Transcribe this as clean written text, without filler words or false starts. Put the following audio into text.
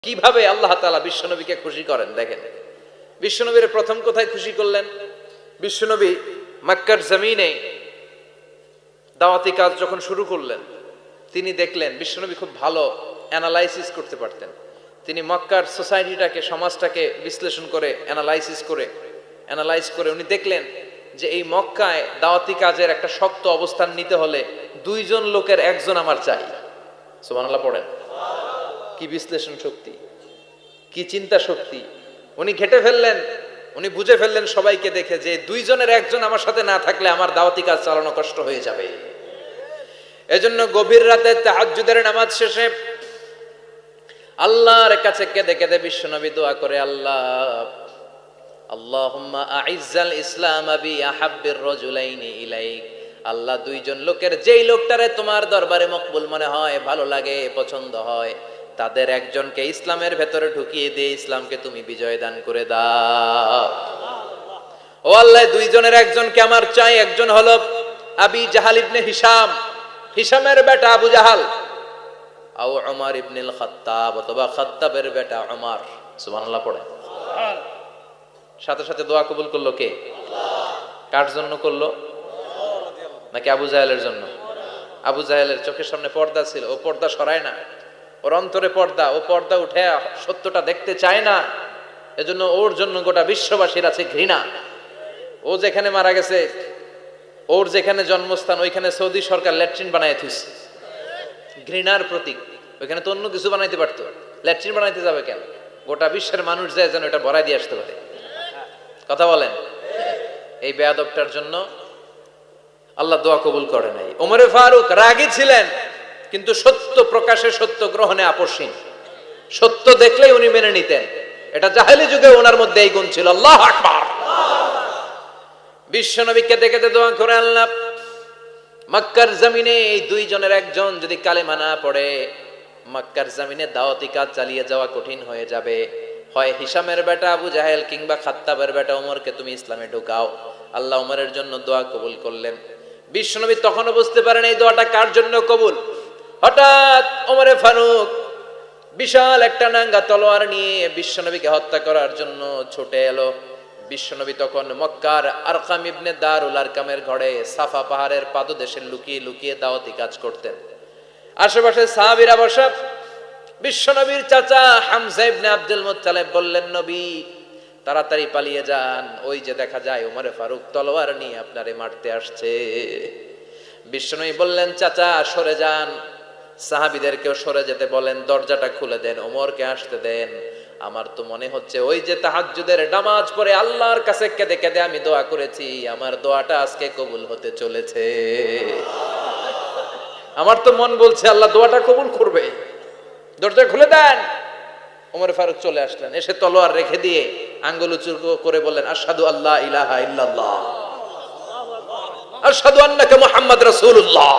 কিভাবে আল্লাহ তাআলা বিশ্বনবীকে খুশি করেন দেখেন। বিশ্বনবীর প্রথম কোথায় খুশি করলেন? বিশ্বনবী মক্কার জমিনে দাওয়াতি কাজ যখন শুরু করলেন, তিনি দেখলেন বিশ্বনবী খুব ভালো অ্যানালাইসিস করতে পারতেন। তিনি মক্কার সোসাইটিটাকে, সমাজটাকে বিশ্লেষণ করে অ্যানালাইজ করে উনি দেখলেন যে এই মক্কায় দাওয়াতি কাজের একটা শক্ত অবস্থান নিতে হলে দুইজন লোকের একজন আমার চাই। সুবহানাল্লাহ পড়েন। কি বিশ্লেষণ শক্তি, কি চিন্তা শক্তি! উনি ঘেটে ফেললেন, উনি বুঝে ফেললেন সবাইকে দেখে যে দুইজনের একজন আমার সাথে না থাকলে আমার দাওয়াতি কাজ চালানো কষ্ট হয়ে যাবে। এজন্য গভীর রাতে তাহাজ্জুদের নামাজ শেষে আল্লাহর কাছে কেঁদে কেঁদে বিশ্বনবী দোয়া করে, আল্লাহুম্মা আইজ্জাল ইসলাম বি আহাব্বির রাজুলাইনি ইলাইক। আল্লাহ, দুইজন লোকের যেই লোকটারে তোমার দরবারে মকবুল মনে হয়, ভালো লাগে, পছন্দ হয়, তাদের একজনকে ইসলামের ভেতরে ঢুকিয়ে দিয়ে ইসলামকে তুমি বিজয় দান করে দাও। ও আল্লাহ, দুইজনের একজনকে আমার চাই। একজন হলো আবি জাহাল ইবনে হিশাম, হিশামের বেটা আবু জাহাল, আও উমর ইবনুল খাত্তাব, অথবা খাত্তাবের বেটা উমর। সুবহানাল্লাহ পড়ে। সাথে সাথে দোয়া কবুল করলো কে? কার জন্য করলো? নাকি আবু জাহেলের জন্য? আবু জাহেলের চোখের সামনে পর্দা ছিল, ও পর্দা সরায় না। ওর অন্তরে পর্দা, ও পর্দা উঠে সত্যটা দেখতে চায় না। এজন্য ওর জন্য গোটা বিশ্ববাসীর আছে ঘৃণা। ও যেখানে মারা গেছে, ওর যেখানে জন্মস্থান, ওইখানে সৌদি সরকার ল্যাট্রিন বানায় থুইছে। ঘৃণার প্রতীক। ওইখানে তো অন্য কিছু বানাইতে পারতো, ল্যাট্রিন বানাইতে যাবে কেন? গোটা বিশ্বের মানুষ যায় যেন এটা ভরাই দিয়ে আসতে পারে। কথা বলেন। এই বেয়াদবটার জন্য আল্লাহ দোয়া কবুল করে নাই। ওমরে ফারুক রাগী ছিলেন, কিন্তু সত্য প্রকাশে, সত্য গ্রহণে আপসহীন। সত্য দেখলেই উনি মেনে নিতেন। এটা জাহেলি যুগে ওনার মধ্যে এই গুণ ছিল। আল্লাহু আকবার। বিশ্বনবীকে দেখে দোয়া করে, আল্লাহ, মক্কার জমিনে এই দুইজনের একজন যদি কালেমা না পড়ে, মক্কার জমিনে দাওয়াতি কাজ চালিয়ে যাওয়া কঠিন হয়ে যাবে। হয় হিশামের বেটা আবু জাহেল কিংবা খাত্তাবের বেটা ওমরকে তুমি ইসলামে ঢুকাও। আল্লাহ ওমরের জন্য দোয়া কবুল করলেন। বিশ্বনবী তখনও বুঝতে পারেন এই দোয়াটা কার জন্য কবুল। হঠাৎ ওমরে ফারুক বিশাল একটা নাঙ্গা তলোয়ার নিয়ে বিশ্বনবীকে হত্যা করার জন্য ছুটে এলো। বিশ্বনবী তখন মক্কার আরকাম ইবনে দারুল আরকামের ঘরে সাফা পাহাড়ের পাদদেশে লুকিয়ে লুকিয়ে দাওয়াতি কাজ করতেন। আশেপাশে সাহাবীরা বসা। বিশ্বনবীর চাচা হামজা ইবনে আব্দুল মুত্তালিব বললেন, নবী তাড়াতাড়ি পালিয়ে যান, ওই যে দেখা যায় ওমরে ফারুক তলোয়ার নিয়ে আপনারে মারতে আসছে। বিশ্বনবী বললেন, চাচা সরে যান, সাহাবীদেরকেও সরে যেতে বলেন, দরজাটা খুলে দেন, ওমরকে আসতে দেন। আমার তো মনে হচ্ছে ওই যে তাহাজ্জুদের নামাজ পড়ে আল্লাহর কাছে কেঁদে কেঁদে আমি দোয়া করেছি, আমার দোয়াটা আজকে কবুল হতে চলেছে। আমার তো মন বলছে আল্লাহ দোয়াটা কবুল করবে। দরজা খুলে দেন। ওমর ফারুক চলে আসলেন, এসে তলোয়ার রেখে দিয়ে আঙ্গুল উঁচু করে বললেন, আশহাদু আল্লা ইলাহা ইল্লাল্লাহ, আশহাদু আন্নাকা মুহাম্মাদ রাসূলুল্লাহ।